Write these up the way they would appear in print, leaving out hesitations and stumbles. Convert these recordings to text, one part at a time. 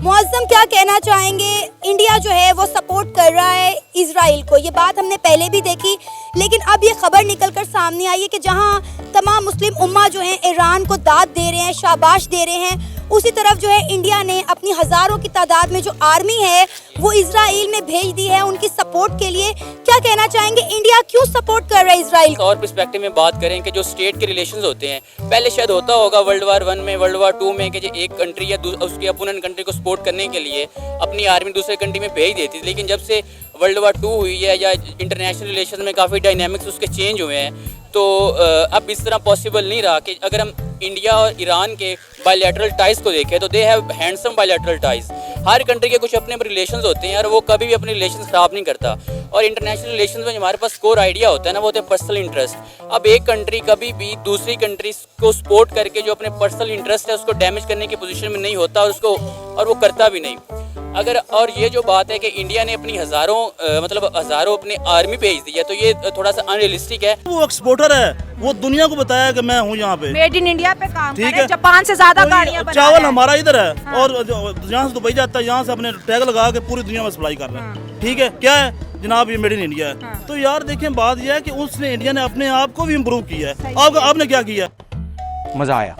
मुअज्जम क्या कहना चाहेंगे? इंडिया जो है वो सपोर्ट कर रहा है इजराइल को, ये बात हमने पहले भी देखी, लेकिन अब ये खबर निकलकर सामने आई है कि जहां तमाम मुस्लिम उम्मा जो है ईरान को दाद दे रहे हैं, शाबाश दे रहे हैं, उसी तरफ जो है इंडिया ने अपनी हज़ारों की तादाद में जो आर्मी है वो इजराइल में भेज दी है उनकी सपोर्ट के लिए। क्या कहना चाहेंगे, इंडिया क्यों सपोर्ट कर रहा है इजराइल को? और पर्सपेक्टिव में बात करें कि जो स्टेट के रिलेशंस होते हैं, पहले शायद होता होगा World War I में, World War II में, कि जो एक कंट्री या उसकी अपोनेंट कंट्री को सपोर्ट करने के लिए अपनी आर्मी दूसरे कंट्री में भेज देती थी। लेकिन जब से World War II हुई है या इंटरनेशनल रिलेशन में काफ़ी डायनामिक्स उसके चेंज हुए हैं, तो अब इस तरह पॉसिबल नहीं रहा कि अगर हम इंडिया और ईरान के बायलैटरल टाइज को देखें तो they have handsome bilateral ties. Her country के कुछ अपने रिलेशंस होते हैं और वो कभी भी अपने रिलेशंस ख़राब नहीं करता। और इंटरनेशनल रिलेशंस में हमारे पास कोर आइडिया होता है ना, वो होता है पर्सनल इंटरेस्ट। अब एक कंट्री कभी भी दूसरी कंट्री को सपोर्ट करके जो अपने पर्सनल इंटरेस्ट है उसको डैमेज करने की पोजीशन में नहीं होता और वो करता भी नहीं। अगर और ये जो बात है कि इंडिया ने अपनी हज़ारों अपनी आर्मी भेज दी है, तो ये थोड़ा सा अनरियलिस्टिक है। वो एक्सपोर्टर है, वो दुनिया को बताया कि मैं हूँ यहाँ पे, मेड इन इंडिया पे काम ठीक कर रहे है। हैं, जापान से ज्यादा गाड़ियां बना चावल रहे हैं। हमारा इधर है हाँ। और यहाँ से दुबई जाता है, यहाँ से अपने टैग लगा के पूरी दुनिया में सप्लाई कर रहा है, ठीक है। क्या है जनाब, ये मेड इन इंडिया है। हाँ। तो यार देखें, बात यह है कि उसने, इंडिया ने अपने आप को भी इम्प्रूव किया है। आपने क्या किया? मजा आया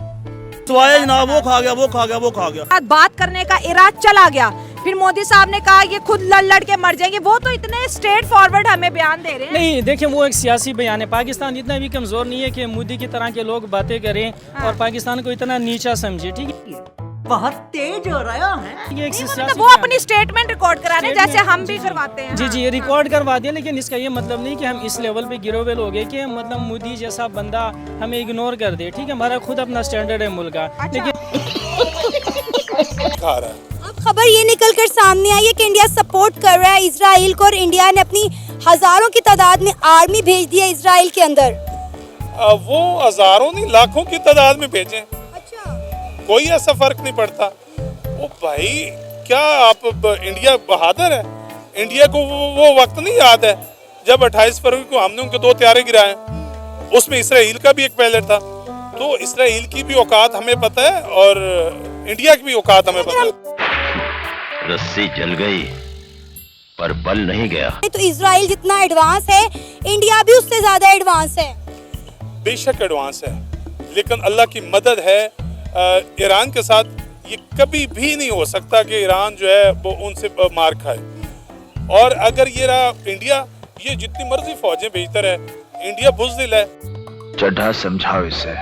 तो आया जनाब, वो खा गया, वो खा गया, वो खा गया। बात करने का इराद चला गया, फिर मोदी साहब ने कहा ये खुद लड़ के मर जाएंगे। वो तो इतने स्ट्रेट फॉरवर्ड हमें बयान दे रहे हैं। नहीं देखिए, वो एक सियासी बयान है। पाकिस्तान इतना भी कमजोर नहीं है कि मोदी की तरह के लोग बातें करें और पाकिस्तान को इतना नीचा समझे, ठीक है। बहुत तेज हो रहा है। ये एक सियासी मतलब वो बयान अपनी स्टेटमेंट रिकॉर्ड करा रहे हैं, जैसे हम भी करवाते हैं। जी ये रिकॉर्ड करवा दिया, लेकिन इसका ये मतलब नहीं कि हम इस लेवल पे गिरे हुए लोग हैं कि मतलब मोदी जैसा बंदा हमें इग्नोर कर दे, ठीक है। हमारा खुद अपना स्टैंडर्ड है मुल्क का, लेकिन अब खबर ये निकल कर सामने आई है कि इंडिया सपोर्ट कर रहा है इजराइल को और इंडिया ने अपनी हज़ारों की तादाद में आर्मी भेज दी है इजराइल के अंदर। वो हज़ारों नहीं, लाखों की तादाद में भेजें, कोई ऐसा फर्क नहीं पड़ता। ओ भाई, क्या आप इंडिया बहादुर है? इंडिया को वो वक्त नहीं याद है जब 28 फरवरी को हमने उनके 2 त्यारे गिराए, उसमें इसराइल का भी एक पायलट था। तो इसराइल की भी औकात हमें पता है और इंडिया की भी औकात हमें पता है। रस्सी जल गई पर बल नहीं गया। तो इजराइल जितना एडवांस है, इंडिया भी उससे ज्यादा एडवांस है। बेशक एडवांस है, लेकिन अल्लाह की मदद है। ईरान के साथ ये कभी भी नहीं हो सकता कि ईरान जो है वो उनसे मार खाए। और अगर ये रहा इंडिया, ये जितनी मर्जी फौजें भेजता रहे, इंडिया बुज़दिल है। चड्ढा समझाओ इसे,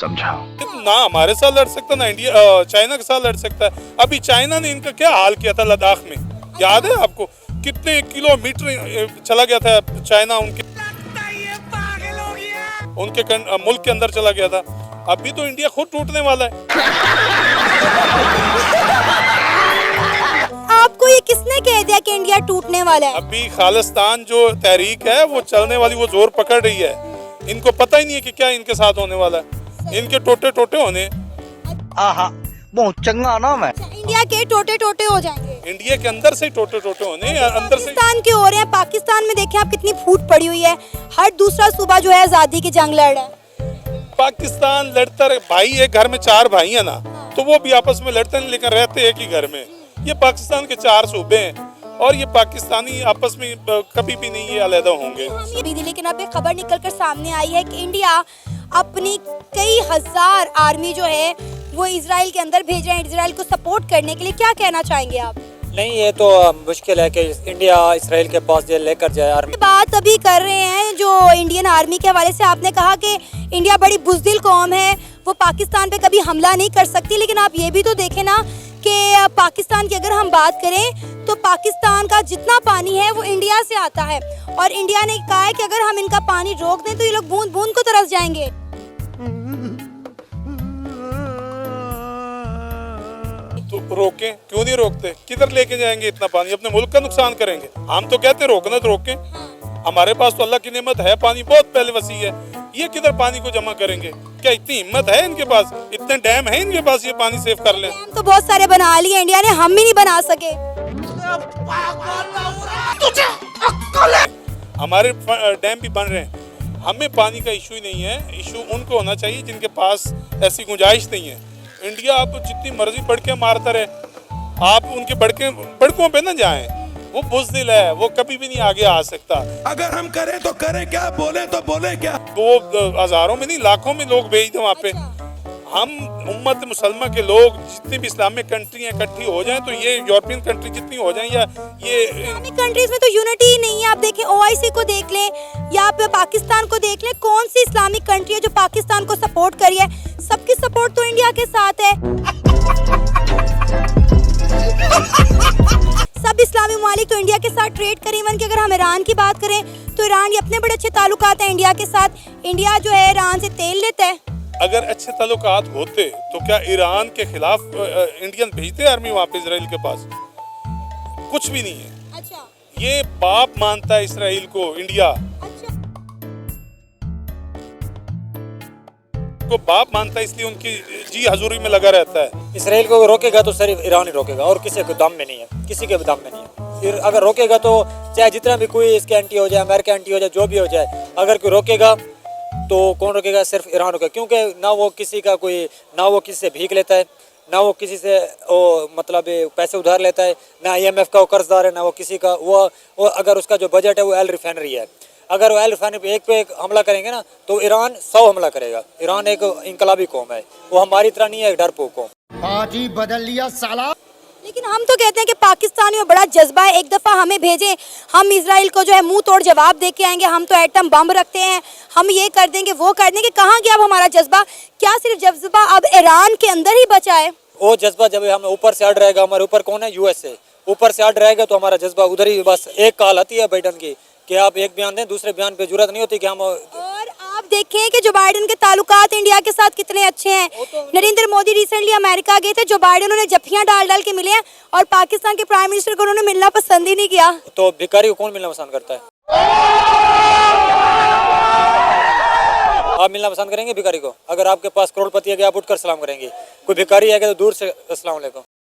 समझाओ। ना हमारे साथ लड़ सकता, ना इंडिया चाइना के साथ लड़ सकता है। अभी चाइना ने इनका क्या हाल किया था लद्दाख में, याद है आपको? कितने किलोमीटर चला गया था चाइना, उनके मुल्क के अंदर चला गया था। अभी तो इंडिया खुद टूटने वाला है। आपको ये किसने कह दिया कि इंडिया टूटने वाला है? अभी खालिस्तान जो तहरीक है वो चलने वाली, वो जोर पकड़ रही है। इनको पता ही नहीं है कि क्या इनके साथ होने वाला है। इनके टोटे टोटे होने। आहा, बहुत चंगा नाम है। इंडिया के टोटे टोटे हो जाएंगे। इंडिया के अंदर से टोटे टोटे होने, अंदर से। पाकिस्तान के हो रहे हैं। पाकिस्तान में देखें आप, कितनी फूट पड़ी हुई है। हर दूसरा सूबा जो है आजादी की जंग लड़ रहा है। पाकिस्तान लड़ता रहे, भाई एक घर में 4 भाई है ना, तो वो भी आपस में लड़ते नहीं, लेकिन रहते एक ही घर में। ये पाकिस्तान के 4 सूबे हैं और ये पाकिस्तानी आपस में कभी भी नहीं ये अलहदा होंगे। लेकिन अब एक खबर निकलकर सामने आई है कि इंडिया अपनी कई हजार आर्मी जो है वो इजराइल के अंदर भेज रहे हैं इजराइल को सपोर्ट करने के लिए। क्या कहना चाहेंगे आप? नहीं, ये तो मुश्किल है कि इंडिया इसराइल के पास ये लेकर जाए आर्मी। बात अभी कर रहे हैं जो इंडियन आर्मी के हवाले से, आपने कहा कि इंडिया बड़ी बुज़दिल कौम है, वो पाकिस्तान पे कभी हमला नहीं कर सकती। लेकिन आप ये भी तो देखें ना कि पाकिस्तान की अगर हम बात करें तो पाकिस्तान का जितना पानी है वो इंडिया से आता है और इंडिया ने कहा है कि अगर हम इनका पानी रोक दें तो ये लोग बूंद बूंद को तरस जाएंगे। तो रोकें, क्यों नहीं रोकते? किधर लेके जाएंगे इतना पानी? अपने मुल्क का नुकसान करेंगे। हम तो कहते हैं रोकना तो रोकें। हमारे पास तो अल्लाह की नेमत है, पानी बहुत पहले वसी है। ये किधर पानी को जमा करेंगे? क्या इतनी हिम्मत है इनके पास? इतने डैम है इनके पास, ये पानी सेव कर लें? तो बहुत सारे बना लिए इंडिया ने, हम ही नहीं बना सके। हमारे डैम भी बन रहे हैं, हमें पानी का इशू ही नहीं है। इशू उनको होना चाहिए जिनके पास ऐसी गुंजाइश नहीं है। इंडिया आप जितनी मर्जी बढ़ के मारता रहे, आप उनके बड़कों पे ना जाएं, वो बुज़दिल है, वो कभी भी नहीं आगे आ सकता। अगर हम करें तो करें क्या, बोले तो बोले क्या। वो हजारों में नहीं लाखों में लोग भेज दें वहाँ पे। हम उम्मत मुसलमा के लोग जितनी भी इस्लामिक कंट्री हैं इकट्ठी हो जाएं, तो ये यूरोपियन कंट्री जितनी हो जाएं, या ये इस्लामिक कंट्रीज में तो यूनिटी ही नहीं है। आप देखें OIC को देख लें या आप पाकिस्तान को देख लें, कौन सी इस्लामिक कंट्री है जो पाकिस्तान को सपोर्ट करी है? सबकी सपोर्ट तो इंडिया के साथ है। सब इस्लामी ममालिक तो इंडिया के साथ ट्रेड करें। इवन कि अगर हम ईरान की बात करें तो ईरान ये अपने बड़े अच्छे ताल्लुकात हैं इंडिया के साथ। इंडिया जो है ईरान से तेल लेता है। अगर अच्छे ताल्लुकात होते तो क्या ईरान के खिलाफ इंडियन भेजते आर्मी वहाँ पे इसराइल के पास? कुछ भी नहीं है। अच्छा, ये बाप मानता है इसराइल को, इंडिया अच्छा। को बाप मानता है, इसलिए उनकी जी हजूरी में लगा रहता है। इसराइल को रोकेगा तो सिर्फ ईरान ही रोकेगा और किसी के दाम में नहीं है, किसी के दाम में नहीं है। फिर अगर रोकेगा तो चाहे जितना भी कोई इसके एंटी हो जाए, अमेरिका एंटी हो जाए, जो भी हो जाए, अगर कोई रोकेगा तो कौन रोकेगा? सिर्फ ईरान रोकेगा। क्योंकि ना वो किसी का कोई, ना वो किसी से भीख लेता है, ना वो किसी से वो मतलब पैसे उधार लेता है, ना IMF का वो कर्जदार है, ना वो किसी का वो अगर उसका जो बजट है वो ऑयल रिफाइनरी है। अगर वो ऑयल रिफाइनरी पे एक हमला करेंगे ना तो ईरान 100 हमला करेगा। ईरान एक इनकलाबी कौम है, वो हमारी तरह नहीं है, एक डरपोक कौम। आज ही बदल लिया साला। लेकिन हम तो कहते हैं कि पाकिस्तानियों में बड़ा जज्बा है, एक दफ़ा हमें भेजें, हम इजराइल को जो है मुंह तोड़ जवाब दे के आएंगे। हम तो एटम बम रखते हैं, हम ये कर देंगे, वो कर देंगे। कहाँ गया अब हमारा जज्बा? क्या सिर्फ जज्बा अब ईरान के अंदर ही बचा है? वो जज्बा जब हम ऊपर से अड़ रहेगा, हमारे ऊपर कौन है? USA ऊपर से अड़ रहेगा तो हमारा जज्बा उधर ही। बस एक कॉल आती है बाइडन की कि आप एक बयान दें, दूसरे बयान पे जरूरत नहीं होती कि हम। और आप देखें कि जो बाइडन के ताल्लुकात इंडिया के साथ कितने अच्छे हैं। नरेंद्र मोदी रिसेंटली अमेरिका गए थे, जो बाइडन उन्होंने जफ्फियां डाल डाल के मिले हैं, और पाकिस्तान के प्राइम मिनिस्टर को उन्होंने मिलना पसंद ही नहीं किया। तो भिखारी को कौन मिलना पसंद करता है? आप मिलना पसंद करेंगे भिखारी को? अगर आपके पास करोड़पति है कि आप उठकर सलाम करेंगे? कोई भिखारी है तो दूर से अस्सलाम वालेकुम।